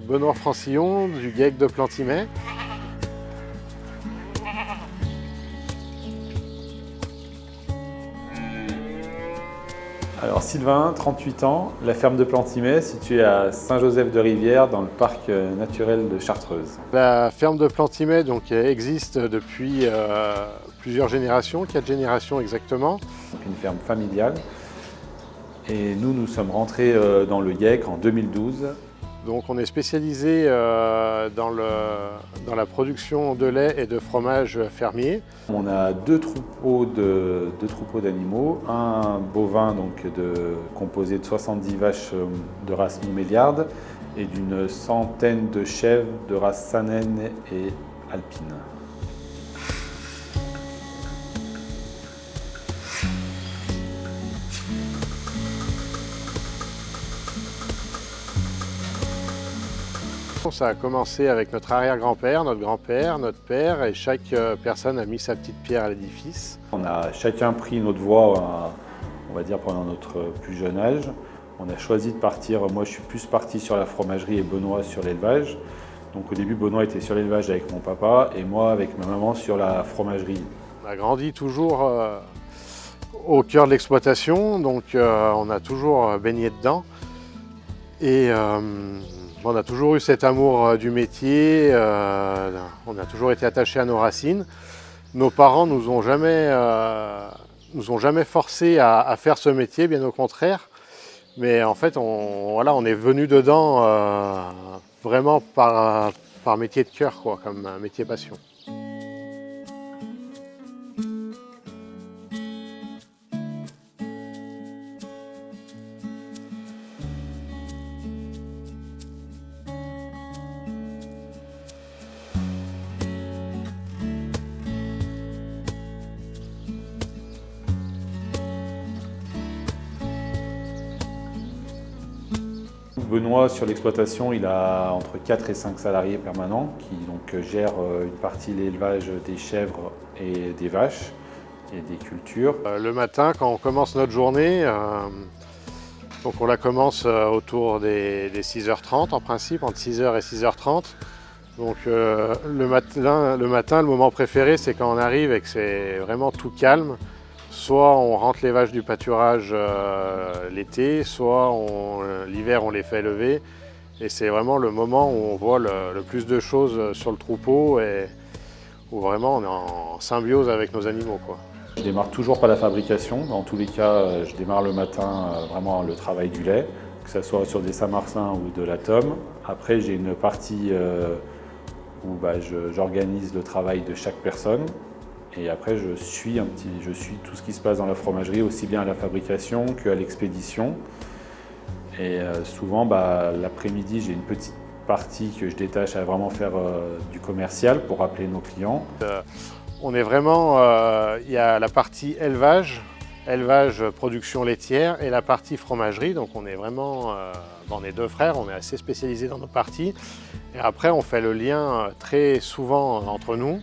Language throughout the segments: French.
Benoît Francillon du GIEC de Plantimet. Alors Sylvain, 38 ans, la ferme de Plantimet, située à Saint-Joseph-de-Rivière dans le parc naturel de Chartreuse. La ferme de Plantimet donc, existe depuis plusieurs générations, 4 générations exactement. Donc une ferme familiale. Et nous sommes rentrés dans le GIEC en 2012. Donc on est spécialisé dans la production de lait et de fromage fermier. On a deux troupeaux d'animaux, un bovin composé de 70 vaches de race Montméliarde et d'une centaine de chèvres de race Saanen et alpine. Ça a commencé avec notre arrière-grand-père, notre grand-père, notre père, et chaque personne a mis sa petite pierre à l'édifice. On a chacun pris notre voie, on va dire, pendant notre plus jeune âge. On a choisi de partir, moi je suis plus parti sur la fromagerie et Benoît sur l'élevage. Donc au début, Benoît était sur l'élevage avec mon papa et moi avec ma maman sur la fromagerie. On a grandi toujours au cœur de l'exploitation, donc on a toujours baigné dedans. Et on a toujours eu cet amour du métier, on a toujours été attachés à nos racines. Nos parents nous ont jamais forcés à faire ce métier, bien au contraire. Mais en fait, on est venu dedans vraiment par métier de cœur, quoi, comme un métier passion. Benoît, sur l'exploitation, il a entre 4 et 5 salariés permanents qui gèrent une partie de l'élevage des chèvres et des vaches et des cultures. Le matin, quand on commence notre journée, donc on la commence autour des 6h30 en principe, entre 6h et 6h30. Donc le matin, le moment préféré, c'est quand on arrive et que c'est vraiment tout calme. Soit on rentre les vaches du pâturage l'été, soit l'hiver on les fait lever. Et c'est vraiment le moment où on voit le plus de choses sur le troupeau et où vraiment on est en symbiose avec nos animaux, quoi. Je démarre toujours par la fabrication. Dans tous les cas, je démarre le matin vraiment le travail du lait, que ce soit sur des Saint-Marsin ou de la tome. Après, j'ai une partie où j'organise le travail de chaque personne. Et après, je suis tout ce qui se passe dans la fromagerie, aussi bien à la fabrication qu'à l'expédition. Et souvent, l'après-midi, j'ai une petite partie que je détache à vraiment faire du commercial pour rappeler nos clients. On est vraiment, il y a la partie élevage, production laitière et la partie fromagerie. Donc on est vraiment, on est deux frères, on est assez spécialisés dans nos parties. Et après, on fait le lien très souvent entre nous.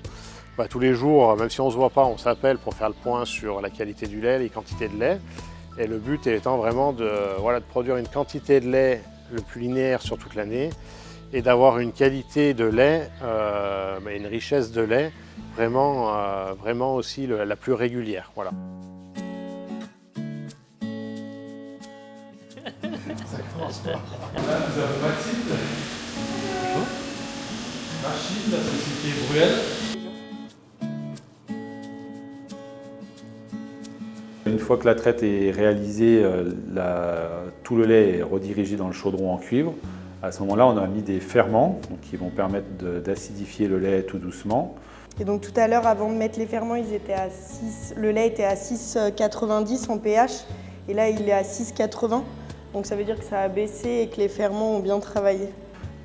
Tous les jours, même si on ne se voit pas, on s'appelle pour faire le point sur la qualité du lait, les quantités de lait. Et le but étant vraiment de produire une quantité de lait le plus linéaire sur toute l'année et d'avoir une qualité de lait, une richesse de lait vraiment aussi la plus régulière. Voilà. Ça commence fort. Là, nous avons Mathilde. Bonjour. Rachid, la société Bruel. Une fois que la traite est réalisée, tout le lait est redirigé dans le chaudron en cuivre. À ce moment-là, on a mis des ferments qui vont permettre d'acidifier le lait tout doucement. Et donc tout à l'heure, avant de mettre les ferments, le lait était à 6,90 en pH et là il est à 6,80. Donc ça veut dire que ça a baissé et que les ferments ont bien travaillé.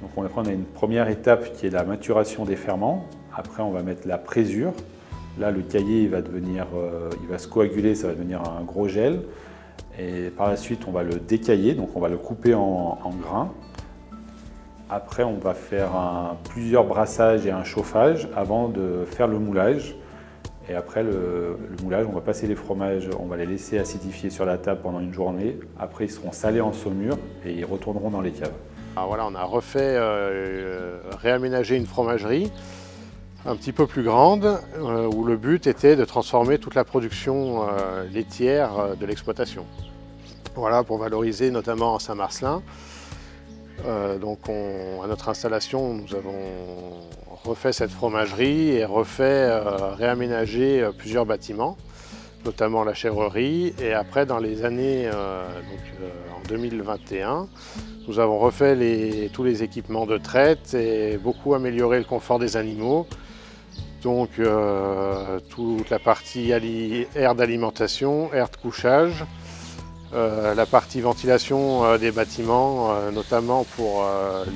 Donc on a une première étape qui est la maturation des ferments. Après, on va mettre la présure. Là, le caillé il va se coaguler, ça va devenir un gros gel. Et par la suite, on va le décailler, donc on va le couper en grains. Après, on va faire plusieurs brassages et un chauffage avant de faire le moulage. Et après le moulage, on va passer les fromages, on va les laisser acidifier sur la table pendant une journée. Après, ils seront salés en saumure et ils retourneront dans les caves. Alors voilà, on a refait, réaménagé une fromagerie un petit peu plus grande, où le but était de transformer toute la production laitière de l'exploitation. Voilà, pour valoriser notamment Saint-Marcelin. Donc à notre installation, nous avons refait cette fromagerie et réaménagé plusieurs bâtiments, notamment la chèvrerie. Et après, dans les années, en 2021, nous avons refait tous les équipements de traite et beaucoup amélioré le confort des animaux. Donc toute la partie aire d'alimentation, aire de couchage, la partie ventilation des bâtiments, notamment pour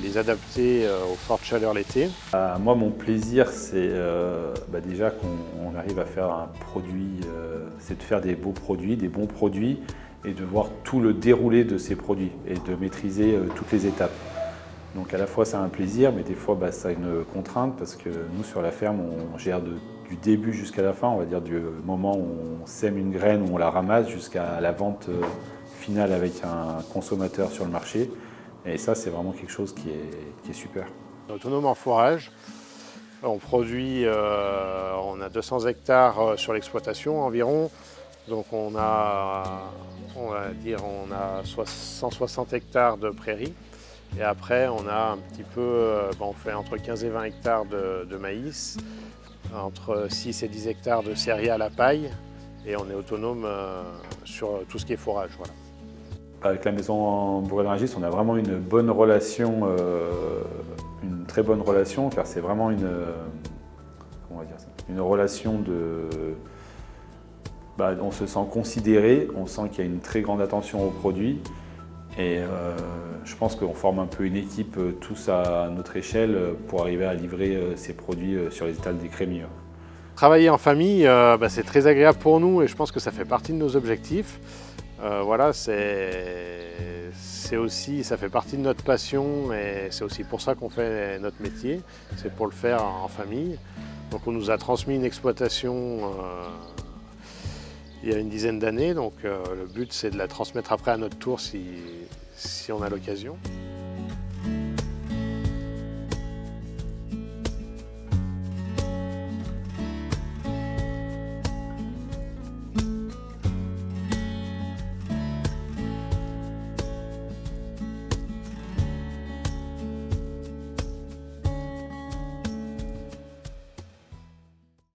les adapter aux fortes chaleurs l'été. Moi, mon plaisir, c'est déjà qu'on arrive à faire un produit, c'est de faire des beaux produits, des bons produits, et de voir tout le déroulé de ces produits et de maîtriser toutes les étapes. Donc à la fois c'est un plaisir, mais des fois ça a une contrainte parce que nous sur la ferme on gère du début jusqu'à la fin, on va dire du moment où on sème une graine, où on la ramasse jusqu'à la vente finale avec un consommateur sur le marché. Et ça c'est vraiment quelque chose qui est super. Autonome en forage, on produit, on a 200 hectares sur l'exploitation environ, donc on a 160 hectares de prairies. Et après, on a un petit peu, on fait entre 15 et 20 hectares de maïs, entre 6 et 10 hectares de céréales à paille, et on est autonome sur tout ce qui est forage. Voilà. Avec la maison Bourret-Rungis, on a vraiment une bonne relation, une très bonne relation, car c'est vraiment une relation de... on se sent considéré, on sent qu'il y a une très grande attention aux produits. Et je pense qu'on forme un peu une équipe tous à notre échelle pour arriver à livrer ces produits sur les étals des crémiers. Travailler en famille, c'est très agréable pour nous et je pense que ça fait partie de nos objectifs. Voilà, c'est aussi, ça fait partie de notre passion et c'est aussi pour ça qu'on fait notre métier, c'est pour le faire en famille. Donc on nous a transmis une exploitation il y a une dizaine d'années, donc le but c'est de la transmettre après à notre tour si on a l'occasion.